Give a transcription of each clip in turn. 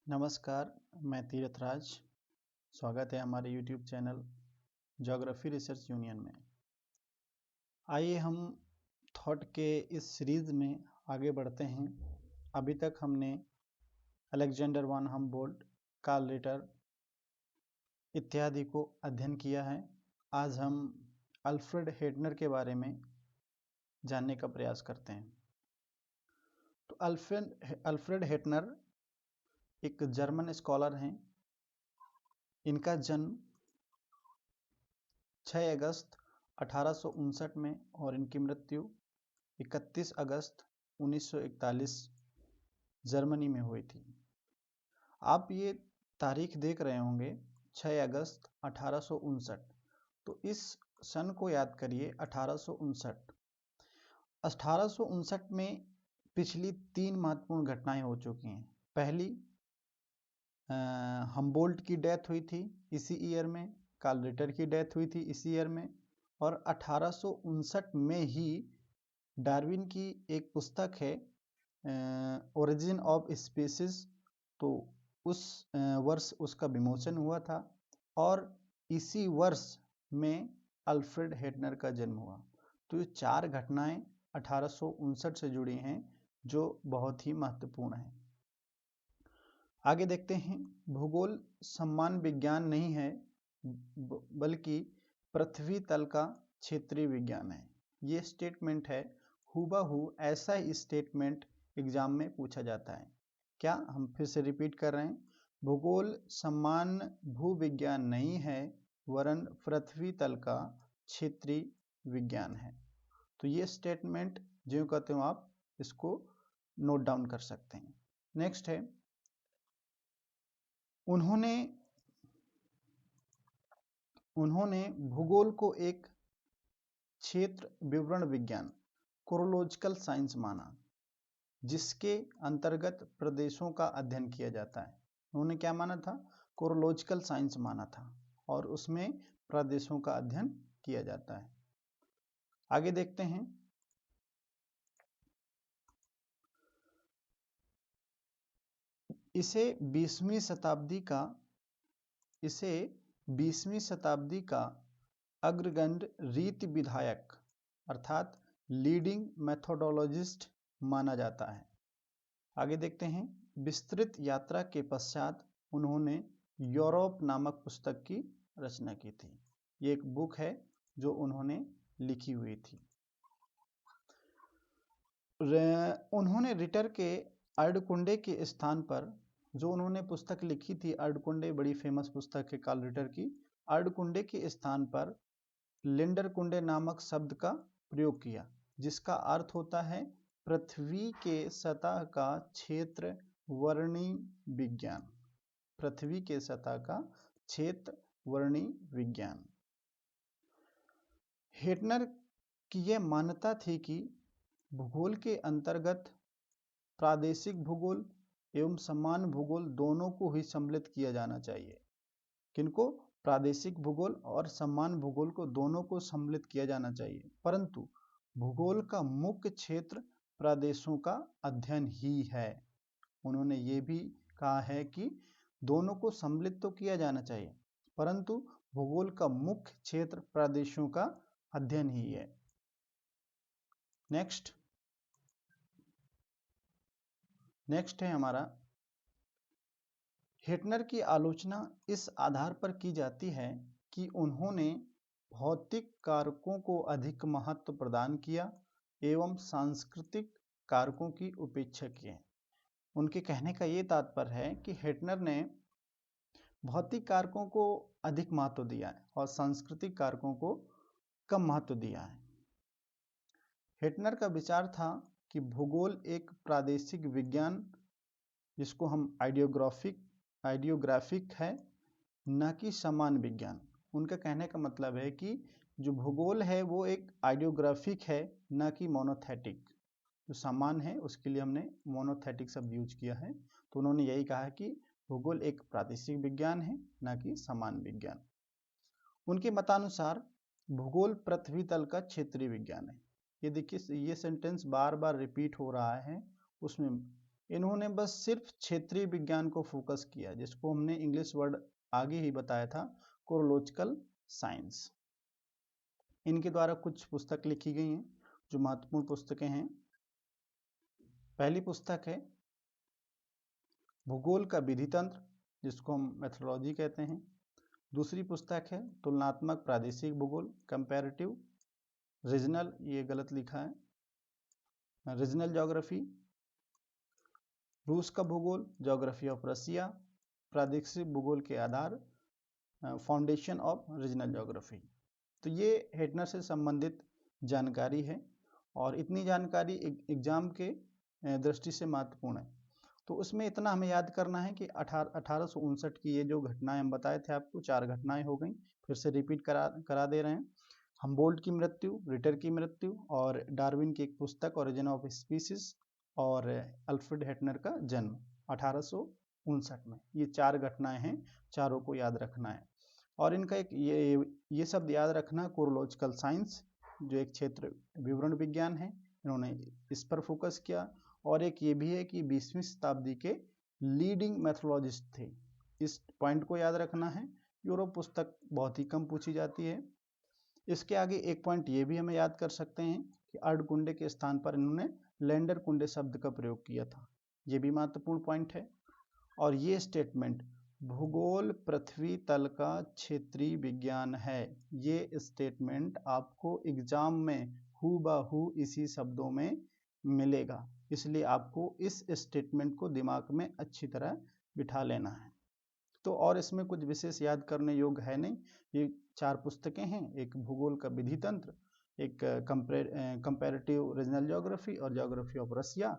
नमस्कार, मैं तीरथराज। स्वागत है हमारे YouTube channel geography research union में। आइए हम थॉट के इस सीरीज में आगे बढ़ते हैं। अभी तक हमने Alexander von Humboldt, Carl Ritter इत्यादि को अध्ययन किया है। आज हम अल्फ्रेड हेटनर के बारे में जानने का प्रयास करते हैं। तो अल्फ्रेड हेटनर एक जर्मन स्कॉलर हैं। इनका जन्म 6 अगस्त 1859 में और इनकी मृत्यु 31 अगस्त 1941 जर्मनी में हुई थी। आप ये तारीख देख रहे होंगे 6 अगस्त 1859। तो इस सन को याद करिए 1859। 1859 में पिछली 3 महत्वपूर्ण घटनाएं हो चुकी हैं। पहली, हम्बोल्ट की डेथ हुई थी इसी ईयर में, कार्ल रिटर की डेथ हुई थी इसी ईयर में, और 1859 में ही डार्विन की एक पुस्तक है ओरिजिन ऑफ स्पीसीज, तो उस वर्ष उसका विमोचन हुआ था और इसी वर्ष में अल्फ्रेड हेटनर का जन्म हुआ। तो ये 4 घटनाएं 1859 से जुड़ी हैं जो बहुत ही महत्वपूर्ण हैं। आगे देखते हैं। भूगोल सम्मान विज्ञान नहीं है बल्कि पृथ्वी तल का क्षेत्रीय विज्ञान है। ये स्टेटमेंट है, हूबहू ऐसा ही स्टेटमेंट एग्जाम में पूछा जाता है। क्या, हम फिर से रिपीट कर रहे हैं, भूगोल सम्मान भूविज्ञान नहीं है वरन पृथ्वी तल का क्षेत्रीय विज्ञान है। तो ये स्टेटमेंट जो कहते हो आप इसको नोट डाउन कर सकते हैं। नेक्स्ट है, उन्होंने भूगोल को एक क्षेत्र विवरण विज्ञान, कोरोलॉजिकल साइंस माना, जिसके अंतर्गत प्रदेशों का अध्ययन किया जाता है। उन्होंने क्या माना था? कोरोलॉजिकल साइंस माना था और उसमें प्रदेशों का अध्ययन किया जाता है। आगे देखते हैं। इसे 20वीं शताब्दी का अग्रगण्य रीति विधायक अर्थात लीडिंग मेथोडोलॉजिस्ट माना जाता है। आगे देखते हैं। विस्तृत यात्रा के पश्चात उन्होंने यूरोप नामक पुस्तक की रचना की थी। ये एक बुक है जो उन्होंने लिखी हुई थी। उन्होंने रिटर के अर्डकुंडे के स्थान पर, जो उन्होंने पुस्तक लिखी थी अर्डकुंडे, बड़ी फेमस पुस्तक है कार्ल रिटर की, अर्डकुंडे के स्थान पर लिंडरकुंडे नामक शब्द का प्रयोग किया, जिसका अर्थ होता है पृथ्वी के सतह का क्षेत्र वर्णी विज्ञान। पृथ्वी के सतह का क्षेत्र वर्णी विज्ञान। हेटनर की यह मान्यता थी कि भूगोल के अंतर्गत प्रादेशिक भूगोल एवं सामान्य भूगोल दोनों को ही सम्मिलित किया जाना चाहिए। किनको? प्रादेशिक भूगोल और सामान्य भूगोल को दोनों को सम्मिलित किया जाना चाहिए, परंतु भूगोल का मुख्य क्षेत्र प्रदेशों का अध्ययन ही है। उन्होंने ये भी कहा है कि दोनों को सम्मिलित तो किया जाना चाहिए, परंतु भूगोल का मुख्य क्षेत्र प्रदेशों का अध्ययन ही है। नेक्स्ट है हमारा, हेटनर की आलोचना इस आधार पर की जाती है कि उन्होंने भौतिक कारकों को अधिक महत्व प्रदान किया एवं सांस्कृतिक कारकों की उपेक्षा की है। उनके कहने का ये तात्पर्य है कि हेटनर ने भौतिक कारकों को अधिक महत्व दिया है और सांस्कृतिक कारकों को कम महत्व दिया है। हेटनर का विचार था कि भूगोल एक प्रादेशिक विज्ञान, जिसको हम आइडियोग्राफिक है, न कि समान विज्ञान। उनका कहने का मतलब है कि जो भूगोल है वो एक आइडियोग्राफिक है, न कि मोनोथेटिक। जो समान है उसके लिए हमने मोनोथेटिक शब्द यूज किया है। तो उन्होंने यही कहा कि भूगोल एक प्रादेशिक विज्ञान है, न कि समान विज्ञान। उनके मतानुसार भूगोल पृथ्वी तल का क्षेत्रीय विज्ञान है। ये देखिए, ये सेंटेंस बार बार रिपीट हो रहा है, उसमें इन्होंने बस सिर्फ क्षेत्रीय विज्ञान को फोकस किया, जिसको हमने इंग्लिश वर्ड आगे ही बताया था, कोरोलॉजिकल साइंस। इनके द्वारा कुछ पुस्तक लिखी गई हैं जो महत्वपूर्ण पुस्तकें हैं। पहली पुस्तक है भूगोल का विधि तंत्र, जिसको हम मेथोडोलॉजी कहते हैं। दूसरी पुस्तक है तुलनात्मक प्रादेशिक भूगोल, कंपैरेटिव रीजनल, ये गलत लिखा है, रीजनल ज्योग्राफी। रूस का भूगोल, ज्योग्राफी ऑफ रसिया, प्रादेशिक भूगोल के आधार, फाउंडेशन ऑफ रीजनल ज्योग्राफी। तो ये हेटनर से संबंधित जानकारी है और इतनी जानकारी एग्जाम के दृष्टि से महत्वपूर्ण है। तो उसमें इतना हमें याद करना है कि 1859 की ये जो घटनाएं हम बताए थे आपको, 4 घटनाएं हो गई, फिर से रिपीट करा दे रहे हैं। हम्बोल्ट की मृत्यु, रिटर की मृत्यु और डार्विन की एक पुस्तक ओरिजिन ऑफ स्पीसीज और अल्फ्रेड हेटनर का जन्म 1859 में। ये 4 घटनाएं हैं, चारों को याद रखना है। और इनका एक ये शब्द याद रखना, कोरोलॉजिकल साइंस, जो एक क्षेत्र विवरण विज्ञान है, इन्होंने इस पर फोकस किया। और एक ये भी है कि 20वीं शताब्दी के लीडिंग मैथोलॉजिस्ट थे, इस पॉइंट को याद रखना है। यूरोप पुस्तक बहुत ही कम पूछी जाती है। इसके आगे एक पॉइंट ये भी हमें याद कर सकते हैं कि अर्धकुंडे के स्थान पर इन्होंने लैंडर कुंडे शब्द का प्रयोग किया था, ये भी महत्वपूर्ण पॉइंट है। और ये स्टेटमेंट, भूगोल पृथ्वी तल का क्षेत्रीय विज्ञान है, ये स्टेटमेंट आपको एग्जाम में हूबहू इसी शब्दों में मिलेगा, इसलिए आपको इस स्टेटमेंट को दिमाग में अच्छी तरह बिठा लेना है। तो और इसमें कुछ विशेष याद करने योग्य है नहीं। ये 4 पुस्तकें हैं, एक भूगोल का विधि तंत्र, एक कंपैरेटिव रीजनल ज्योग्राफी और geography of Russia,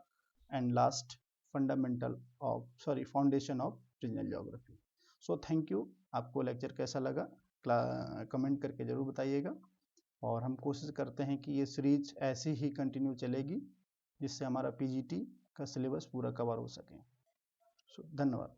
and last foundation of regional geography. So thank you. आपको लेक्चर कैसा लगा कमेंट करके जरूर बताइएगा, और हम कोशिश करते हैं कि ये सीरीज ऐसी ही कंटिन्यू चलेगी जिससे हमारा पीजीटी का सिलेबस पूरा कवर हो सके। सो धन्यवाद।